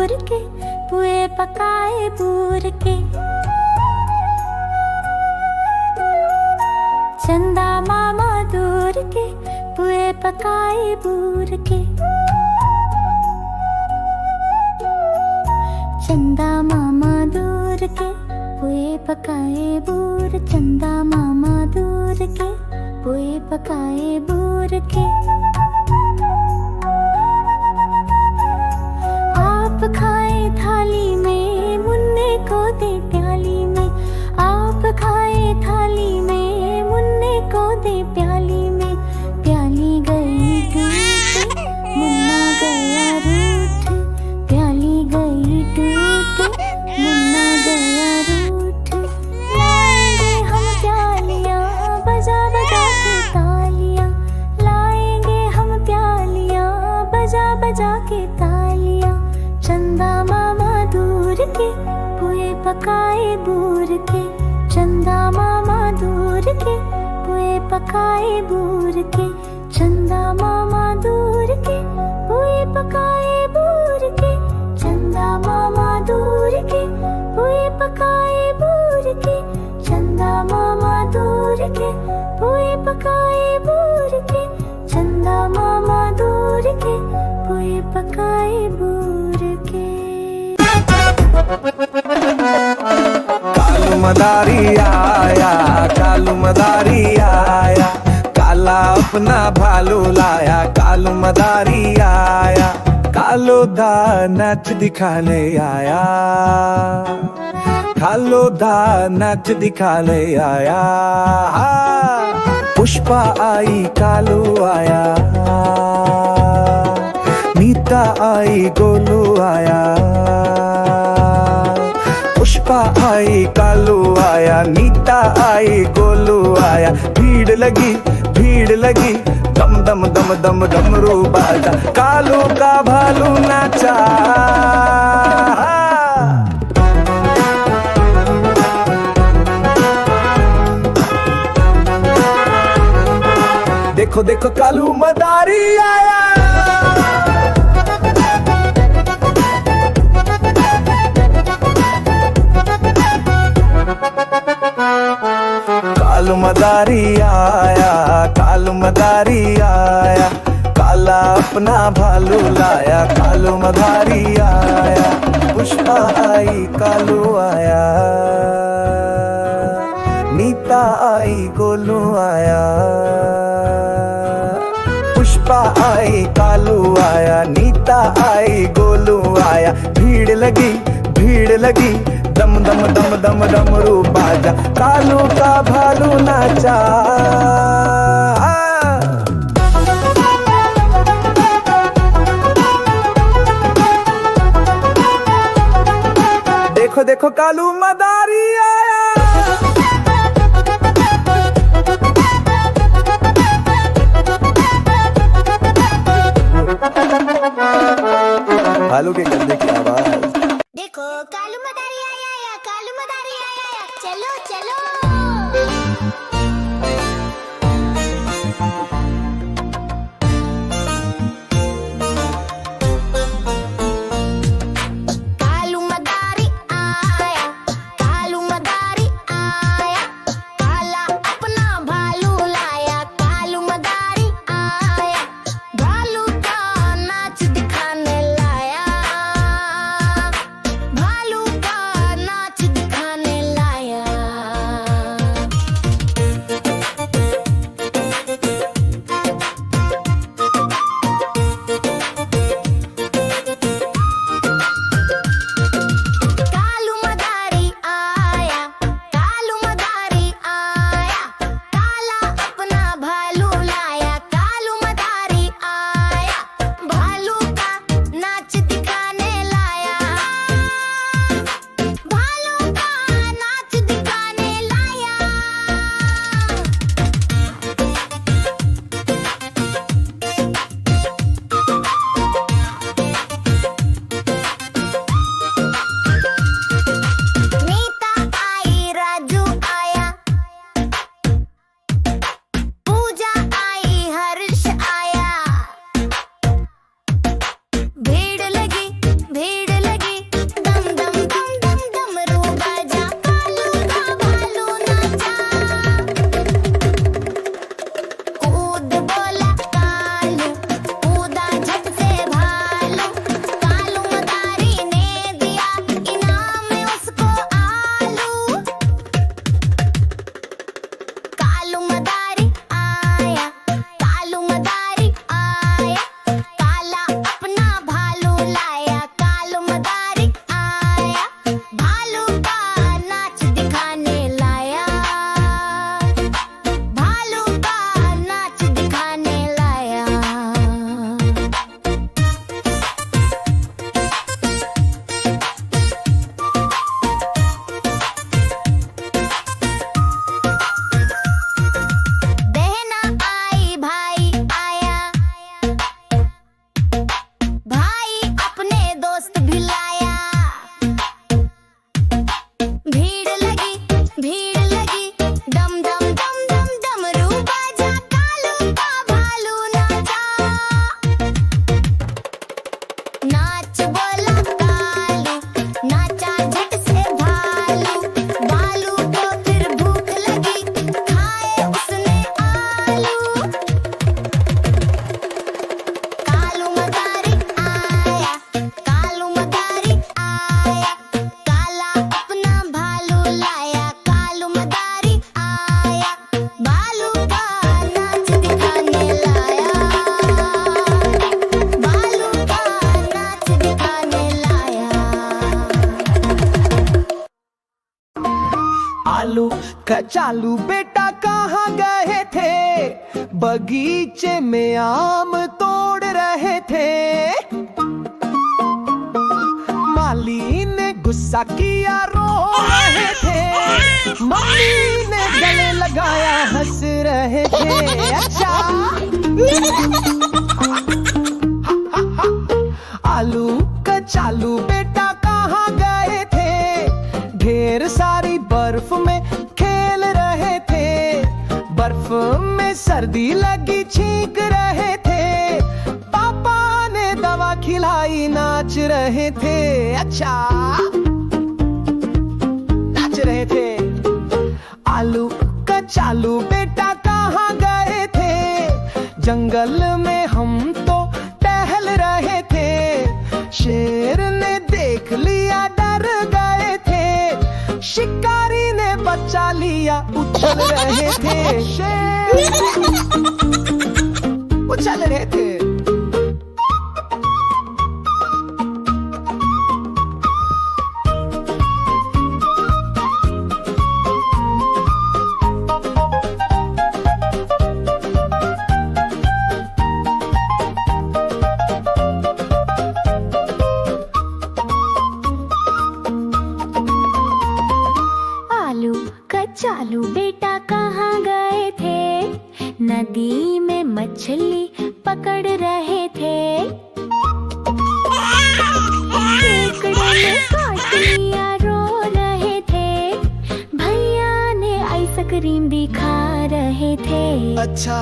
दूर के, पुए पकाए बूर के। चंदा मामा दूर के, पुए पकाए बूर के। चंदा मामा दूर के, पुए पकाए बूर। चंदा मामा दूर के, पुए पकाए बूर के। आप खाए थाली में, मुन्ने को दे प्याली में। आप खाए थाली में, मुन्ने को दे प्याली में। प्याली गई टूट, मुन्ना गया रूठ। प्याली गई टूट, मुन्ना गया रूठ। लाएंगे हम प्यालियां, बजा बजा के तालियां। लाएंगे हम प्यालियां, बजा बजा के तालियां। चंदा मामा दूर के, पुए पकाए बूर के। चंदा मामा दूर के, पुए पकाए बूर के। चंदा मामा दूर के, पुए पकाए बूर के। चंदा मामा दूर के, पुए पकाए बूर के। चंदा मामा दूर के, पुए पकाए बूर के। चंदा मामा दूर के, पुए पकाए बूर के। कालू मदारी आया, कालू मदारी आया। काला अपना भालू लाया, कालू मदारी आया। कालो दा नाच दिखाने आया, कालो दा नाच दिखाने आया। पुष्पा आई, कालू आया। नीता आई, गोलू आया। पुष्पा आई, कालू आया। नीता आई, गोलू आया। भीड़ लगी, भीड़ लगी। दम दम दम दम डमरू बाजा। कालू का भालू नाचा। देखो देखो कालू मदारी आया। कालू मदारी आया, कालू मदारी आया। काला अपना भालू लाया, कालू मदारी आया। पुष्पा आई, कालू आया। नीता आई, गोलू आया। पुष्पा आई, कालू आया। नीता आई, गोलू आया। भीड़ लगी, भीड़ लगी। दम दम दम दम डमरू बाजा। कालू का भालू नाचा। देखो देखो कालू मदारी आया। भालू के गंदे की आवाज। देखो कालू मदारी आया, कालू मदारी आया। चलो चलो। कालू मदारी आया, कालू मदारी आया। काला अपना भालू लाया, कालू मदारी आया। भालू का नाच दिखाने लाया, भालू का नाच दिखाने लाया। कचालू बेटा कहाँ गए थे, बगीचे में आम तोड़ रहे थे। माली ने गुस्सा किया, रो रहे थे। मम्मी ने गले लगाया, हंस रहे थे। अच्छा आलू कचालू बेटा कहाँ गए थे, ढेर सारी बर्फ में खेल रहे थे। बर्फ में सर्दी लगी, छींक रहे थे। पापा ने दवा खिलाई, नाच रहे थे। अच्छा नाच रहे थे। आलू कचालू बेटा कहाँ गए थे, जंगल में हम तो टहल रहे थे। शेर ने देख लिया, डर गए थे। शिकारी ने बचा लिया, उछल रहे थे। शेर उछल रहे थे। कचालू बेटा कहाँ गए थे, नदी में मछली पकड़ रहे थे। केकड़े ने काट लिया, रो रहे थे। भैया ने आइसक्रीम दिखा रहे थे। अच्छा